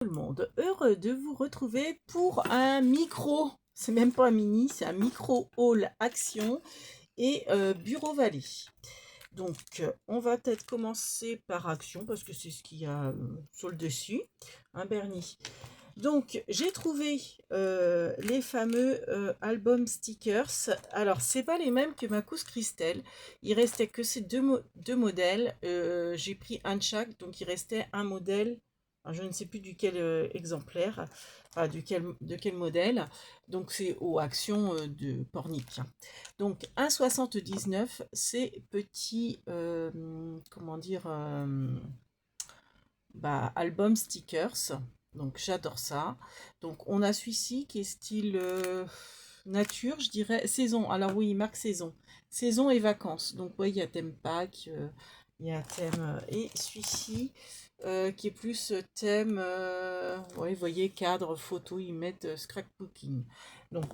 Tout le monde, heureux de vous retrouver pour un micro, c'est même pas un mini, c'est un micro haul action et bureau vallée. Donc on va peut-être commencer par action parce que c'est ce qu'il y a sur le dessus, un Bernie. Donc j'ai trouvé les fameux albums stickers. Alors c'est pas les mêmes que ma couche Christelle, il restait que ces deux modèles. J'ai pris un de chaque, donc il restait un modèle. Alors, je ne sais plus duquel exemplaire, enfin, de quel modèle. Donc c'est aux actions de Pornic. Donc 1,79 ces petits, comment dire, album stickers. Donc j'adore ça. Donc on a celui-ci qui est style nature, je dirais. Saison. Alors oui, il marque saison. Saison et vacances. Donc oui, il y a thème Pâques, il y a thème. Et celui-ci qui est plus thème. Ouais, vous voyez, cadre, photo, ils mettent scrapbooking. Donc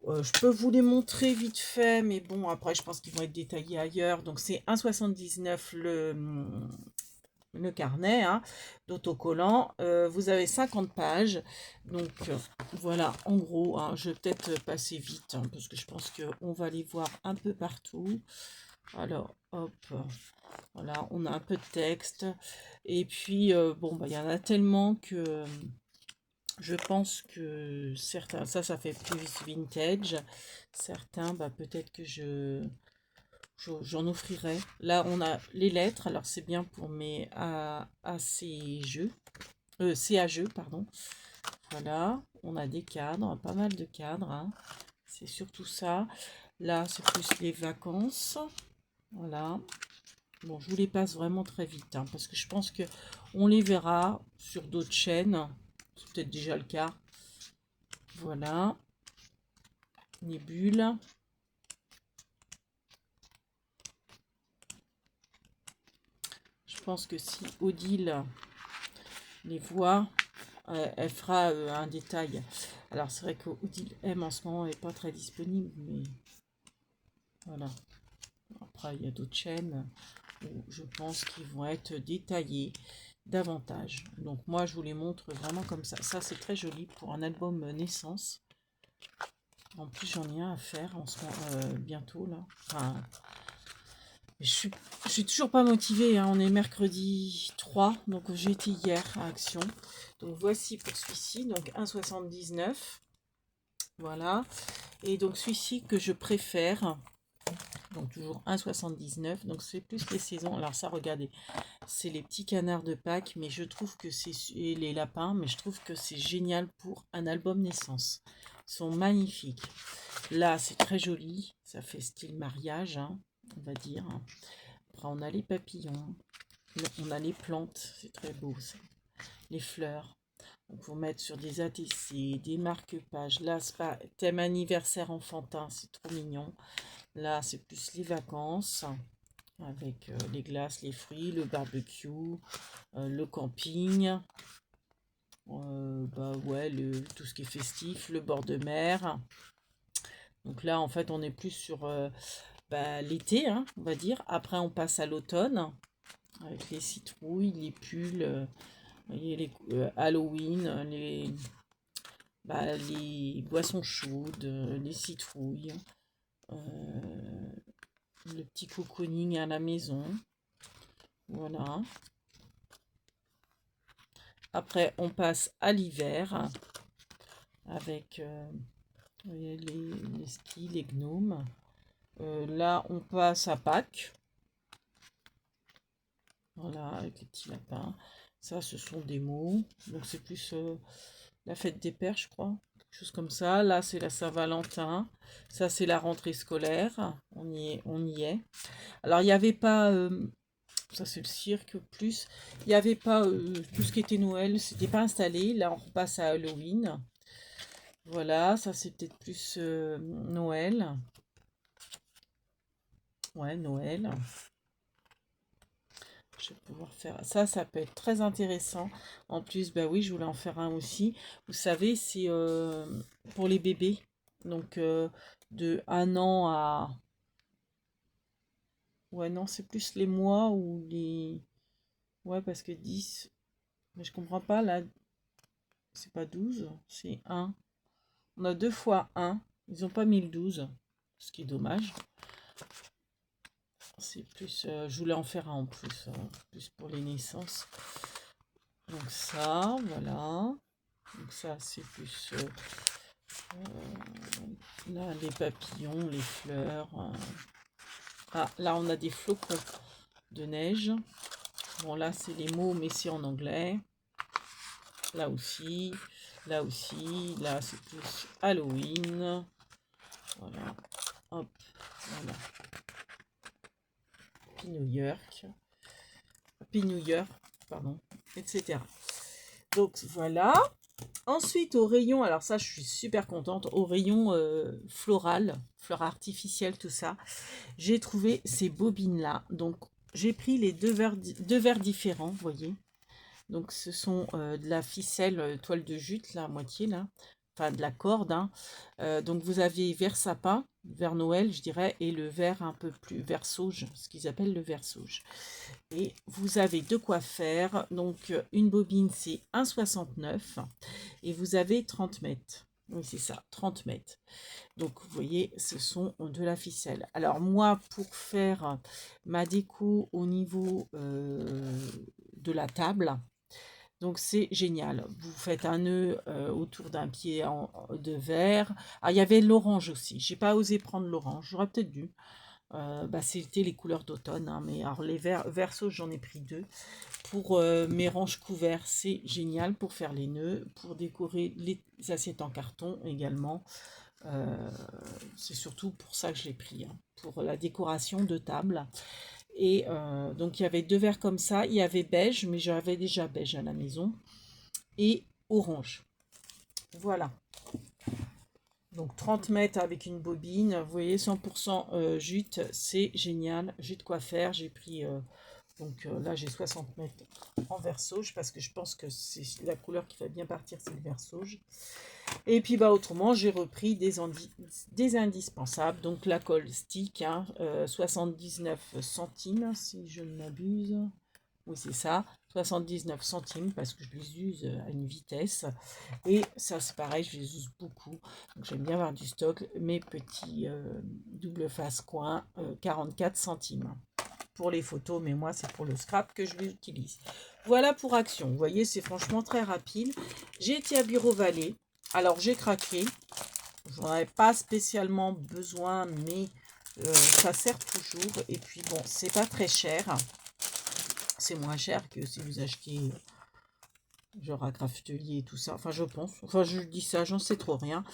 je peux vous les montrer vite fait, mais bon, après je pense qu'ils vont être détaillés ailleurs. Donc c'est 1,79 le carnet hein, d'autocollant. Vous avez 50 pages. Donc voilà, en gros, hein, je vais peut-être passer vite hein, parce que je pense qu'on va les voir un peu partout. Alors, hop, voilà, on a un peu de texte. Et puis, bon, bah, il y en a tellement que je pense que certains, ça fait plus vintage. Certains, bah, peut-être que j'en offrirai. Là, on a les lettres. Alors, c'est bien pour mes ACG, CAG, pardon. Voilà, on a des cadres, pas mal de cadres. Hein. C'est surtout ça. Là, c'est plus les vacances. Voilà. Bon, je vous les passe vraiment très vite, hein, parce que je pense que on les verra sur d'autres chaînes. C'est peut-être déjà le cas. Voilà. Les bulles. Je pense que si Odile les voit, elle fera un détail. Alors c'est vrai qu'Odile M en ce moment n'est pas très disponible, mais voilà. Après il y a d'autres chaînes où je pense qu'ils vont être détaillés davantage. Donc moi je vous les montre vraiment comme ça. Ça c'est très joli pour un album naissance. En plus j'en ai un à faire en ce moment, bientôt là. Enfin, je suis toujours pas motivée, hein. On est mercredi 3, donc j'ai été hier à Action. Donc voici pour celui-ci, donc 1,79. Voilà. Et donc celui-ci que je préfère, donc toujours 1,79. Donc c'est plus les saisons. Alors ça, regardez, c'est les petits canards de Pâques, mais je trouve que c'est et les lapins, mais je trouve que c'est génial pour un album naissance. Ils sont magnifiques. Là, c'est très joli. Ça fait style mariage, hein, on va dire. Après, on a les papillons, on a les plantes, c'est très beau ça. Les fleurs. Donc, vous mettre sur des ATC, des marque-pages. Là, c'est pas thème anniversaire enfantin, c'est trop mignon. Là, c'est plus les vacances avec les glaces, les fruits, le barbecue, le camping. Bah ouais, tout ce qui est festif, le bord de mer. Donc là, en fait, on est plus sur l'été, hein, on va dire. Après, on passe à l'automne avec les citrouilles, les pulls, les Halloween, les boissons chaudes, les citrouilles, le petit cocooning à la maison. Voilà. Après, on passe à l'hiver avec les skis, les gnomes. Là, on passe à Pâques. Voilà, avec les petits lapins. Ça, ce sont des mots. Donc, c'est plus la fête des pères, je crois. Quelque chose comme ça. Là, c'est la Saint-Valentin. Ça, c'est la rentrée scolaire. On y est. Alors, il n'y avait pas... ça, c'est le cirque plus. Il n'y avait pas tout ce qui était Noël. C'était pas installé. Là, on repasse à Halloween. Voilà, ça, c'est peut-être plus Noël. Ouais, Noël. Je vais pouvoir faire ça, ça peut être très intéressant. En plus, bah oui, je voulais en faire un aussi. Vous savez, c'est pour les bébés. Donc, de 1 an à... Ouais, non, c'est plus les mois ou les... Ouais, parce que 10... Mais je comprends pas, là. c'est pas 12, c'est 1. On a 2 fois 1. Ils n'ont pas mis le 12, ce qui est dommage. C'est plus, je voulais en faire un en plus, plus pour les naissances. Donc ça, voilà. Donc ça, c'est plus là, les papillons, les fleurs. Ah, là, on a des flocons de neige. Bon, là, c'est les mots, mais c'est en anglais. Là aussi, là aussi. Là, c'est plus Halloween. Voilà. Hop, voilà. Happy New York. Happy New Year, pardon, etc. Donc, voilà. Ensuite, au rayon, alors ça, je suis super contente, au rayon floral, fleurs artificielles, tout ça, j'ai trouvé ces bobines-là. Donc, j'ai pris les deux verres différents, vous voyez. Donc, ce sont de la ficelle toile de jute, là, à moitié, là. Enfin, de la corde. Hein. Donc, vous avez vert sapin, vert Noël, je dirais, et le vert un peu plus vert sauge, ce qu'ils appellent le vert sauge. Et vous avez de quoi faire. Donc, une bobine, c'est 1,69 et vous avez 30 mètres. Oui, c'est ça, 30 mètres. Donc, vous voyez, ce sont de la ficelle. Alors, moi, pour faire ma déco au niveau de la table, donc c'est génial. Vous faites un nœud autour d'un pied de verre. Ah, il y avait l'orange aussi. J'ai pas osé prendre l'orange. J'aurais peut-être dû. C'était les couleurs d'automne, hein, mais alors les versos, j'en ai pris 2. Pour mes ranges couverts, c'est génial pour faire les nœuds, pour décorer les assiettes en carton également. C'est surtout pour ça que je l'ai pris, hein, pour la décoration de table. Et donc il y avait 2 verres comme ça, il y avait beige, mais j'avais déjà beige à la maison, et orange. Voilà. Donc 30 mètres avec une bobine, vous voyez 100% jute, c'est génial, j'ai de quoi faire, j'ai pris, là j'ai 60 mètres en vert sauge parce que je pense que c'est la couleur qui va bien partir, c'est le vert sauge. Et puis bah autrement j'ai repris des indispensables, donc la colle stick, hein, 79 centimes si je ne m'abuse. Oui, c'est ça, 79 centimes parce que je les use à une vitesse. Et ça, c'est pareil, je les use beaucoup. Donc, j'aime bien avoir du stock. Mes petits double face coin, 44 centimes pour les photos, mais moi, c'est pour le scrap que je l'utilise. Voilà pour Action. Vous voyez, c'est franchement très rapide. J'ai été à Bureau Vallée. Alors, j'ai craqué. Je n'en avais pas spécialement besoin, mais ça sert toujours. Et puis, bon, c'est pas très cher. C'est moins cher que si vous achetez genre à Craftelier et tout ça. Enfin, je pense. Enfin, je dis ça, j'en sais trop rien.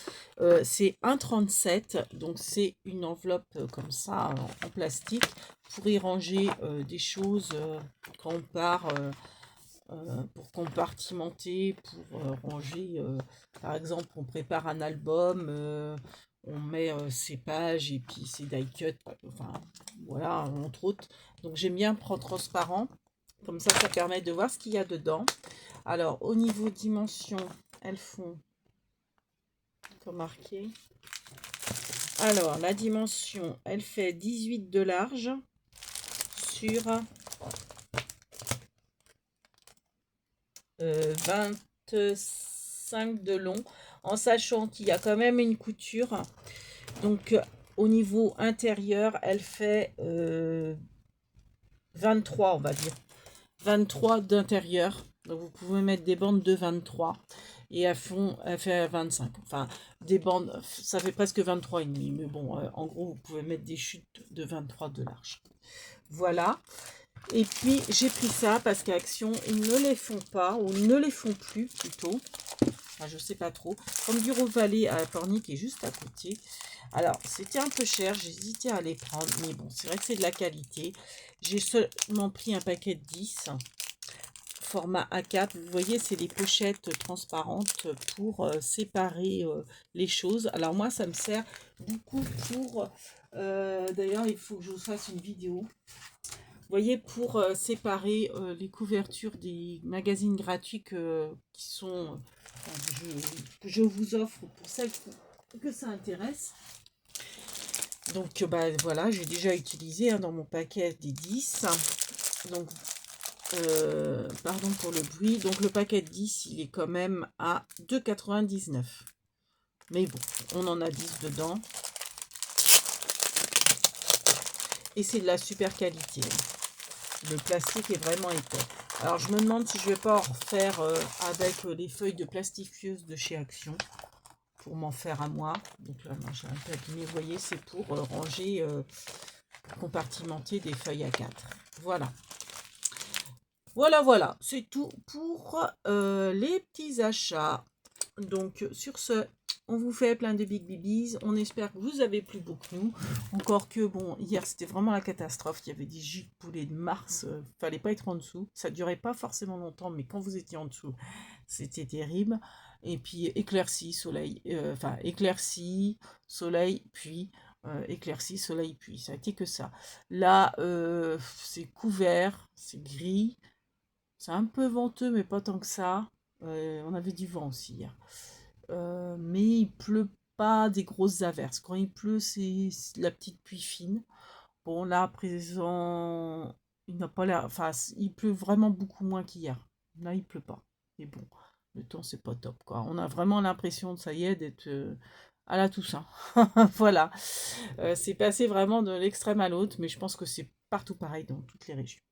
C'est 1,37. Donc, c'est une enveloppe comme ça, en plastique, pour y ranger des choses quand on part, pour compartimenter, pour ranger. Par exemple, on prépare un album, on met ses pages et puis ses die cut. Enfin, voilà, entre autres. Donc, j'aime bien prendre transparent. Comme ça permet de voir ce qu'il y a dedans. Alors, au niveau dimension, elles font, comme marqué. Alors, la dimension, elle fait 18 de large sur 25 de long, en sachant qu'il y a quand même une couture. Donc, au niveau intérieur, elle fait 23, on va dire. 23 d'intérieur. Donc, vous pouvez mettre des bandes de 23. Et elle fait 25. Enfin, des bandes, ça fait presque 23,5. Mais bon, en gros, vous pouvez mettre des chutes de 23 de large. Voilà. Et puis, j'ai pris ça parce qu'Action, ils ne les font pas, ou ne les font plus, plutôt. Enfin, je sais pas trop. Comme Bureau Vallée à Pornic qui est juste à côté. Alors, c'était un peu cher. J'ai hésité à les prendre. Mais bon, c'est vrai que c'est de la qualité. J'ai seulement pris un paquet de 10. Format A4, vous voyez, c'est des pochettes transparentes pour séparer les choses. Alors moi, ça me sert beaucoup pour... D'ailleurs, il faut que je vous fasse une vidéo. Vous voyez, pour séparer les couvertures des magazines gratuits qui sont... que je vous offre pour celles que ça intéresse. Donc, bah, voilà, j'ai déjà utilisé dans mon paquet des 10. Donc, Pardon pour le bruit. Donc le paquet de 10, il est quand même à 2,99 €. Mais bon, on en a 10 dedans. Et c'est de la super qualité. Le plastique est vraiment épais. Alors je me demande si je vais pas en refaire avec les feuilles de plastifieuse de chez Action. Pour m'en faire à moi. Donc là, moi, j'ai un peu abîmé. Vous voyez, c'est pour ranger, compartimenter des feuilles à 4. Voilà. Voilà, c'est tout pour les petits achats. Donc, sur ce, on vous fait plein de big babies. On espère que vous avez plus beau que nous. Encore que, bon, hier, c'était vraiment la catastrophe. Il y avait des jus de poulet de mars. Fallait pas être en dessous. Ça durait pas forcément longtemps, mais quand vous étiez en dessous, c'était terrible. Et puis, éclaircie, soleil. Enfin, éclaircie, soleil, puis... éclaircie, soleil, puis ça a été que ça. Là, c'est couvert, c'est gris. C'est un peu venteux, mais pas tant que ça. On avait du vent aussi hier. Mais il pleut pas des grosses averses. Quand il pleut, c'est la petite pluie fine. Bon, là, à présent, il n'a pas l'air. Enfin, il pleut vraiment beaucoup moins qu'hier. Là, il pleut pas. Mais bon, le temps, c'est pas top, quoi. On a vraiment l'impression, ça y est, d'être à la Toussaint. Voilà. C'est passé vraiment de l'extrême à l'autre, mais je pense que c'est partout pareil dans toutes les régions.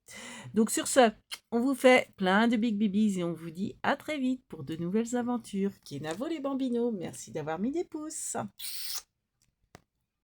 Donc sur ce, on vous fait plein de big babies et on vous dit à très vite pour de nouvelles aventures. Kenavo les bambinos, merci d'avoir mis des pouces.